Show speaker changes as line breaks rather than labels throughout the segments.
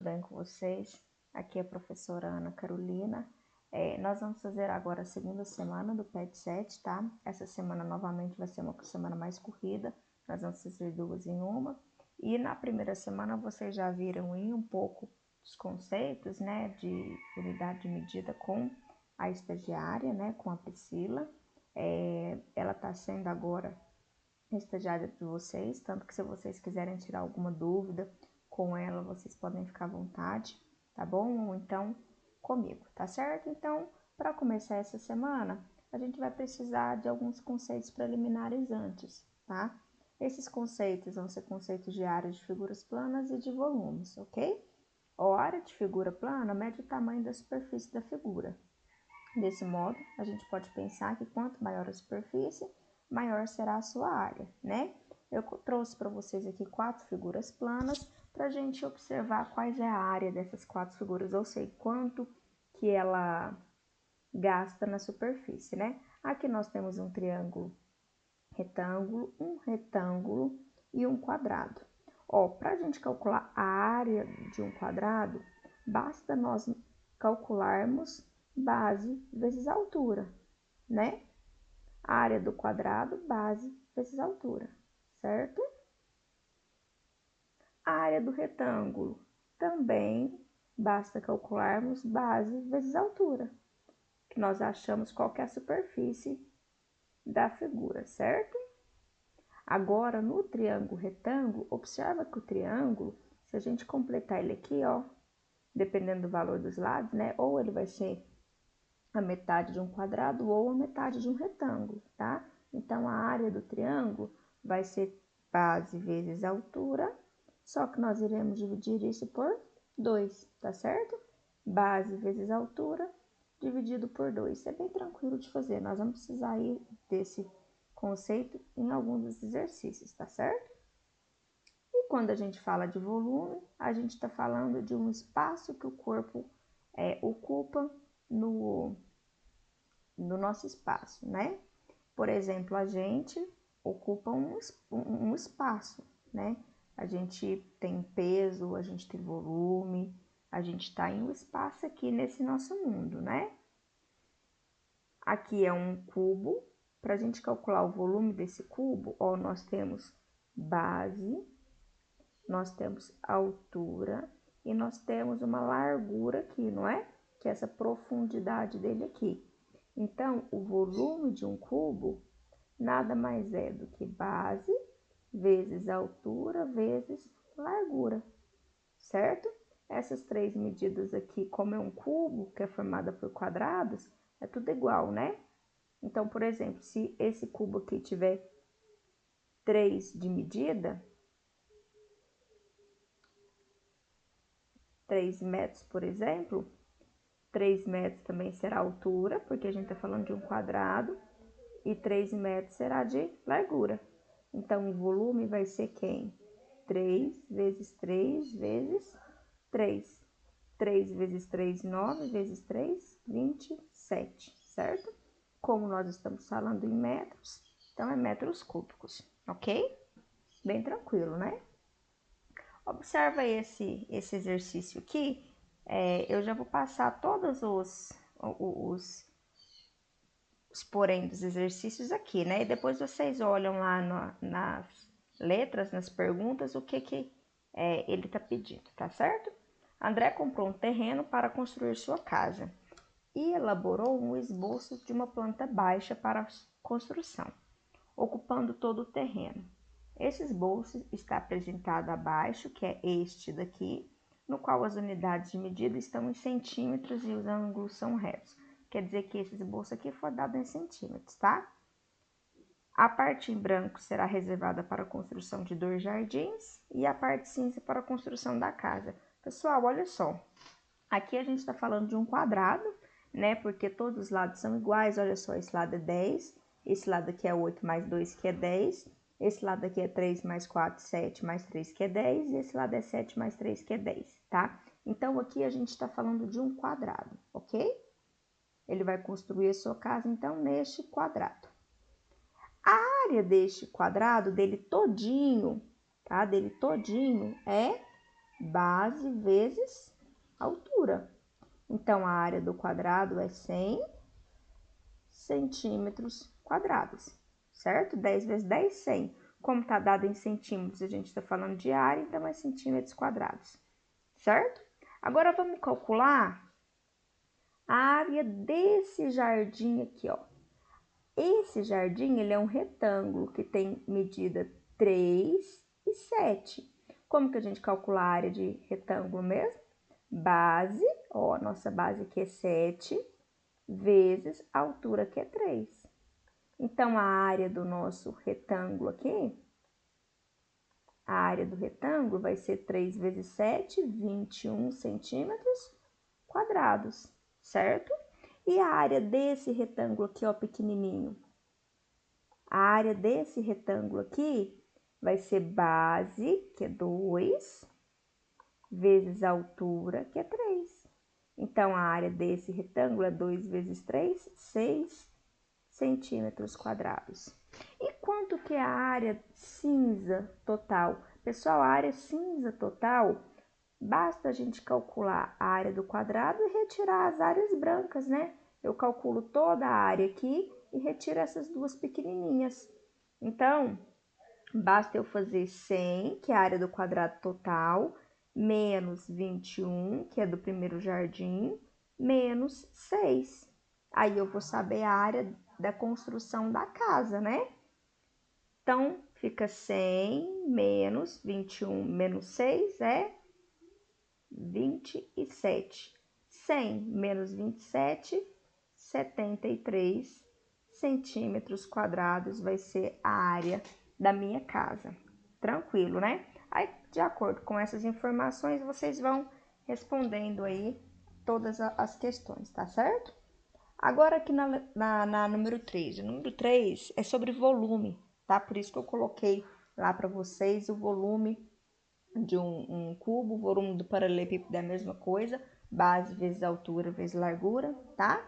Bem com vocês? Aqui é a professora Ana Carolina. Nós vamos fazer agora a segunda semana do PET 7, tá? Essa semana novamente vai ser uma semana mais corrida, nós vamos fazer duas em uma. E na primeira semana vocês já viram aí um pouco dos conceitos, né, de unidade de medida com a estagiária, né, com a Priscila. Ela está sendo agora estagiária de vocês, tanto que se vocês quiserem tirar alguma dúvida com ela, vocês podem ficar à vontade, tá bom? Ou então comigo, tá certo? Então, para começar essa semana, a gente vai precisar de alguns conceitos preliminares antes, tá? Esses conceitos vão ser conceitos de área de figuras planas e de volumes, ok? A área de figura plana mede o tamanho da superfície da figura. Desse modo, a gente pode pensar que quanto maior a superfície, maior será a sua área, né? Eu trouxe para vocês aqui 4 figuras planas para a gente observar quais é a área dessas 4 figuras, ou seja, quanto que ela gasta na superfície, né? Aqui nós temos um triângulo retângulo, um retângulo e um quadrado. Para a gente calcular a área de um quadrado, basta nós calcularmos base vezes altura, né? A área do quadrado, base vezes altura, certo? A área do retângulo também basta calcularmos base vezes altura, que nós achamos qual que é a superfície da figura, certo? Agora, no triângulo retângulo, observa que o triângulo, se a gente completar ele aqui, ó, dependendo do valor dos lados, né? Ou ele vai ser a metade de um quadrado ou a metade de um retângulo, tá? Então, a área do triângulo vai ser base vezes altura, só que nós iremos dividir isso por 2, tá certo? Base vezes altura dividido por 2. Isso é bem tranquilo de fazer, nós vamos precisar ir desse conceito em alguns dos exercícios, tá certo? E quando a gente fala de volume, a gente está falando de um espaço que o corpo ocupa no nosso espaço, né? Por exemplo, a gente ocupa um espaço, né? A gente tem peso, a gente tem volume, a gente está em um espaço aqui nesse nosso mundo, né? Aqui é um cubo. Para a gente calcular o volume desse cubo, ó, nós temos base, nós temos altura e nós temos uma largura aqui, não é? Que é essa profundidade dele aqui. Então, o volume de um cubo nada mais é do que base vezes altura vezes largura, certo? Essas três medidas aqui, como é um cubo que é formado por quadrados, é tudo igual, né? Então, por exemplo, se esse cubo aqui tiver 3 de medida, 3 metros, por exemplo, 3 metros também será a altura, porque a gente está falando de um quadrado, e 3 metros será de largura. Então, o volume vai ser quem? 3 vezes 3 vezes 3. 3 vezes 3, 9 vezes 3, 27, certo? Como nós estamos falando em metros, então é metros cúbicos, ok? Bem tranquilo, né? Observa esse exercício aqui. Eu já vou passar todos os porém dos exercícios aqui, né? E depois vocês olham lá nas letras, nas perguntas, o que ele tá pedindo, tá certo? André comprou um terreno para construir sua casa e elaborou um esboço de uma planta baixa para a construção, ocupando todo o terreno. Esse esboço está apresentado abaixo, que é este daqui, no qual as unidades de medida estão em centímetros e os ângulos são retos. Quer dizer que esse esboço aqui foi dado em centímetros, tá? A parte em branco será reservada para a construção de 2 jardins e a parte cinza para a construção da casa. Pessoal, olha só. Aqui a gente está falando de um quadrado, né? Porque todos os lados são iguais. Olha só, esse lado é 10, esse lado aqui é 8 mais 2, que é 10. Esse lado aqui é 3 mais 4, 7 mais 3, que é 10. E esse lado é 7 mais 3, que é 10, tá? Então, aqui a gente está falando de um quadrado, ok? Ele vai construir a sua casa, então, neste quadrado. A área deste quadrado, dele todinho, tá? Dele todinho é base vezes altura. Então, a área do quadrado é 100 centímetros quadrados, certo? 10 vezes 10, 100. Como está dado em centímetros, a gente está falando de área, então é centímetros quadrados, certo? Agora, vamos calcular a área desse jardim aqui, ó. Esse jardim, ele é um retângulo que tem medida 3 e 7. Como que a gente calcula a área de retângulo mesmo? Base, ó, nossa base aqui é 7, vezes a altura que é 3. Então, a área do nosso retângulo aqui, a área do retângulo vai ser 3 vezes 7, 21 centímetros quadrados, certo? E a área desse retângulo aqui, ó, pequenininho? A área desse retângulo aqui vai ser base, que é 2, vezes a altura, que é 3. Então, a área desse retângulo é 2 vezes 3, 6 centímetros quadrados. E quanto que é a área cinza total? Pessoal, a área cinza total, basta a gente calcular a área do quadrado e retirar as áreas brancas, né? Eu calculo toda a área aqui e retiro essas duas pequenininhas. Então, basta eu fazer 100, que é a área do quadrado total, menos 21, que é do primeiro jardim, menos 6. Aí eu vou saber a área da construção da casa, né? Então, fica 100 menos 21 menos 6 é 27. 100 menos 27, 73 centímetros quadrados vai ser a área da minha casa. Tranquilo, né? Aí, de acordo com essas informações, vocês vão respondendo aí todas as questões, tá certo? Agora aqui na número 3. O número 3 é sobre volume, tá? Por isso que eu coloquei lá para vocês o volume de um cubo, o volume do paralelepípedo é a mesma coisa, base vezes altura vezes largura, tá?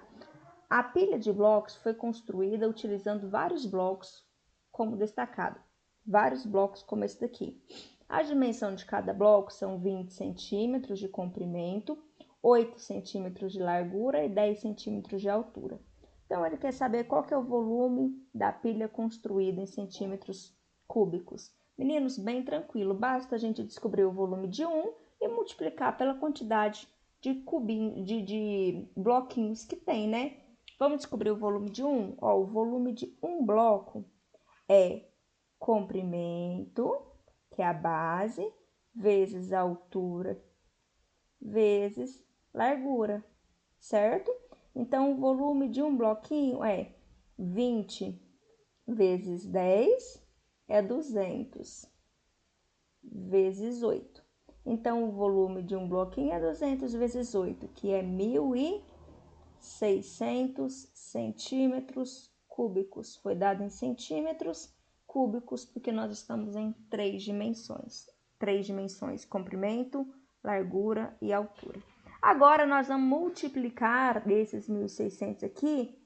A pilha de blocos foi construída utilizando vários blocos como destacado, vários blocos como esse daqui. A dimensão de cada bloco são 20 centímetros de comprimento, 8 centímetros de largura e 10 centímetros de altura. Então, ele quer saber qual que é o volume da pilha construída em centímetros cúbicos. Meninos, bem tranquilo, basta a gente descobrir o volume de um e multiplicar pela quantidade de bloquinhos que tem, né? Vamos descobrir o volume de um? Ó, o volume de um bloco é comprimento, que é a base, vezes a altura, vezes largura, certo? Então, o volume de um bloquinho é 20 vezes 10 é 200 vezes 8. Então, o volume de um bloquinho é 200 vezes 8, que é 1.600 centímetros cúbicos. Foi dado em centímetros cúbicos, porque nós estamos em 3 dimensões. 3 dimensões, comprimento, largura e altura. Agora, nós vamos multiplicar esses 1.600 aqui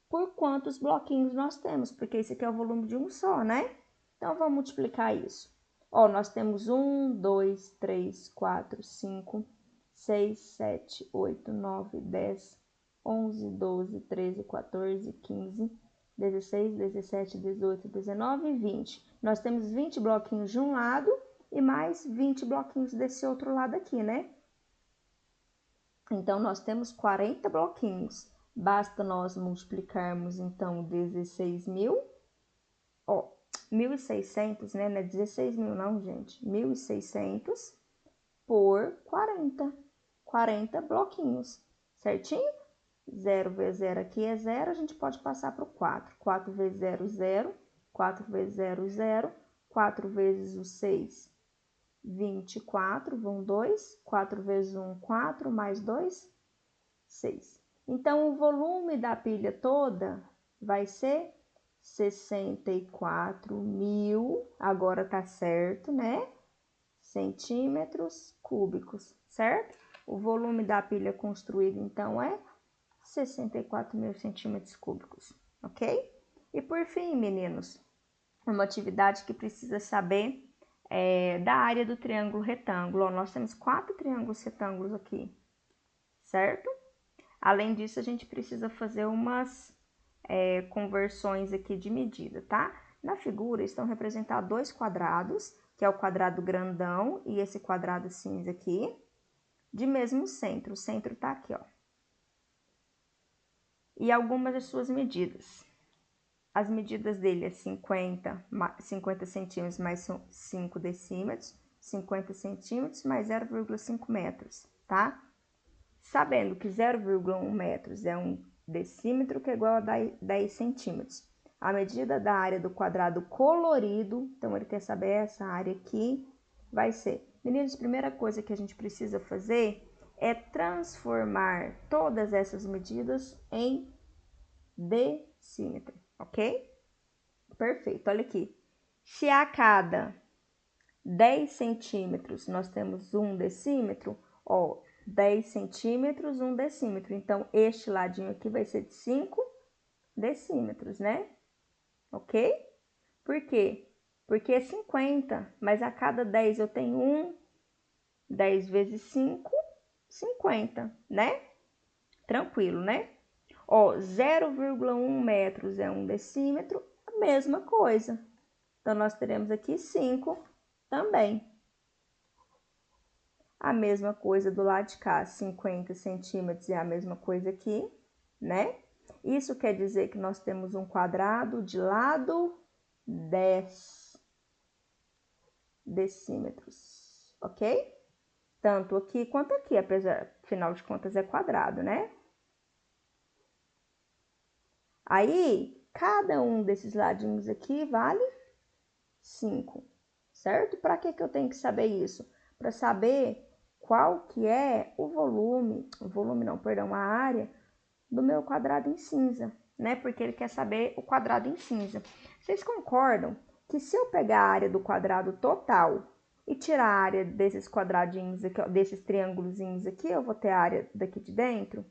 por quantos bloquinhos nós temos, porque esse aqui é o volume de um só, né? Então, vamos multiplicar isso. Ó, nós temos 1, 2, 3, 4, 5, 6, 7, 8, 9, 10, 11, 12, 13, 14, 15, 16, 17, 18, 19 e 20. Nós temos 20 bloquinhos de um lado e mais 20 bloquinhos desse outro lado aqui, né? Então, nós temos 40 bloquinhos. Basta nós multiplicarmos, então, 16.000, ó, 1.600, né? Não é 16.000 não, gente. 1.600 por 40. 40 bloquinhos, certinho? 0 vezes 0 aqui é 0, a gente pode passar para o 4. 4 vezes 0, 0. 4 vezes 0, 0. 4 vezes o 6, 24, vão 2. 4 vezes 1, 4, mais 2, 6. Então, o volume da pilha toda vai ser 64.000, agora tá certo, né? Centímetros cúbicos, certo? O volume da pilha construída, então, é 64.000 centímetros cúbicos, ok? E por fim, meninos, uma atividade que precisa saber da área do triângulo retângulo. Ó, nós temos 4 triângulos retângulos aqui, certo? Além disso, a gente precisa fazer umas conversões aqui de medida, tá? Na figura estão representados 2 quadrados, que é o quadrado grandão e esse quadrado cinza aqui, de mesmo centro. O centro tá aqui, ó. E algumas das suas medidas. As medidas dele é 50 centímetros mais 5 decímetros, 50 centímetros mais 0,5 metros, tá? Sabendo que 0,1 metros é 1 decímetro, que é igual a 10 centímetros. A medida da área do quadrado colorido, então ele quer saber essa área aqui, vai ser. Meninos, a primeira coisa que a gente precisa fazer é transformar todas essas medidas em decímetro, ok? Perfeito, olha aqui. Se a cada 10 centímetros nós temos 1 decímetro, ó, 10 centímetros, 1 decímetro. Então, este ladinho aqui vai ser de 5 decímetros, né? Ok? Por quê? Porque é 50, mas a cada 10 eu tenho 1, 10 vezes 5, 50, né? Tranquilo, né? Ó, 0,1 metros é 1 decímetro, a mesma coisa. Então, nós teremos aqui 5 também. A mesma coisa do lado de cá, 50 centímetros é a mesma coisa aqui, né? Isso quer dizer que nós temos um quadrado de lado 10 decímetros, ok? Tanto aqui quanto aqui, apesar, afinal de contas, é quadrado, né? Aí, cada um desses ladinhos aqui vale 5, certo? Para que eu tenho que saber isso? Para saber qual que é o volume não, perdão, a área do meu quadrado em cinza, né? Porque ele quer saber o quadrado em cinza. Vocês concordam que se eu pegar a área do quadrado total e tirar a área desses quadradinhos aqui, ó, desses triângulozinhos aqui, eu vou ter a área daqui de dentro,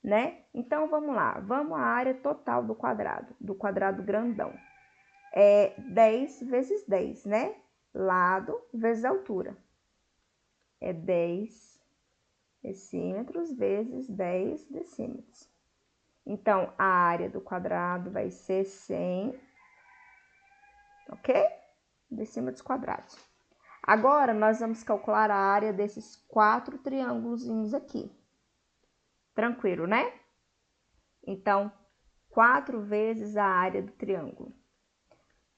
né? Então, vamos lá. Vamos à área total do quadrado grandão. É 10 vezes 10, né? Lado vezes altura. É 10 decímetros vezes 10 decímetros. Então, a área do quadrado vai ser 100, ok? Decímetros quadrados. Agora, nós vamos calcular a área desses 4 triângulozinhos aqui. Tranquilo, né? Então, 4 vezes a área do triângulo.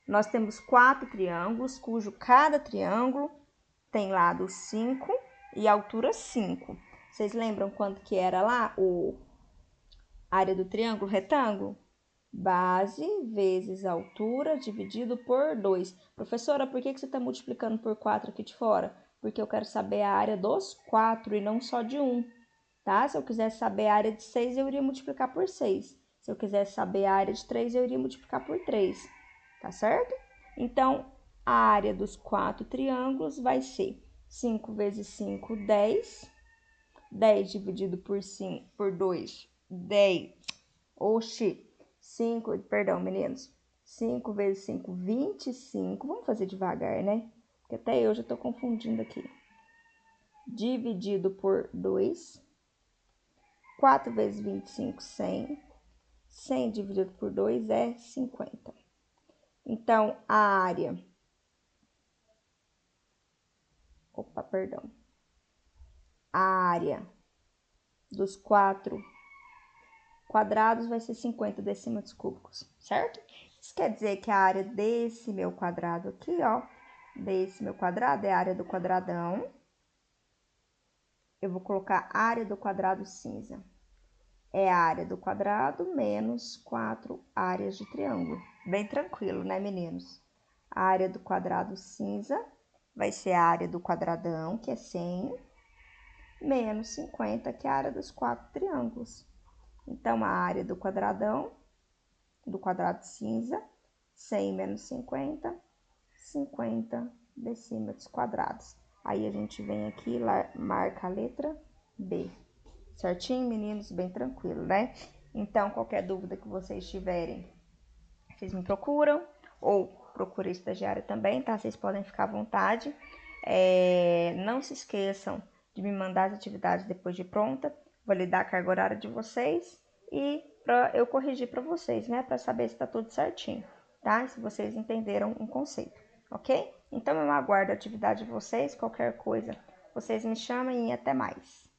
Nós temos 4 triângulos, cujo cada triângulo tem lado 5 e altura 5. Vocês lembram quanto que era lá a área do triângulo retângulo? Base vezes altura dividido por 2. Professora, por que você está multiplicando por 4 aqui de fora? Porque eu quero saber a área dos 4 e não só de 1, tá? Se eu quisesse saber a área de 6, eu iria multiplicar por 6. Se eu quisesse saber a área de 3, eu iria multiplicar por 3, tá certo? Então, a área dos 4 triângulos vai ser 5 vezes 5, 10. 10 dividido por 5, por 2, 10. Oxi! 5, perdão, meninos. 5 vezes 5, 25. Vamos fazer devagar, né? Porque até eu já tô confundindo aqui. Dividido por 2. 4 vezes 25, 100. 100 dividido por 2 é 50. Então, a área... Opa, perdão. A área dos 4 quadrados vai ser 50 decímetros cúbicos, certo? Isso quer dizer que a área desse meu quadrado aqui, ó, desse meu quadrado é a área do quadradão. Eu vou colocar a área do quadrado cinza. É a área do quadrado menos 4 áreas de triângulo. Bem tranquilo, né, meninos? A área do quadrado cinza vai ser a área do quadradão, que é 100, menos 50, que é a área dos 4 triângulos. Então, a área do quadradão, do quadrado cinza, 100 menos 50, 50 decímetros quadrados. Aí, a gente vem aqui e marca a letra B. Certinho, meninos? Bem tranquilo, né? Então, qualquer dúvida que vocês tiverem, vocês me procuram. Ou procura estagiário também, tá? Vocês podem ficar à vontade. Não se esqueçam de me mandar as atividades depois de pronta, validar a carga horária de vocês e para eu corrigir para vocês, né? Para saber se está tudo certinho, tá? Se vocês entenderam um conceito, ok? Então eu aguardo a atividade de vocês, qualquer coisa, vocês me chamem e até mais.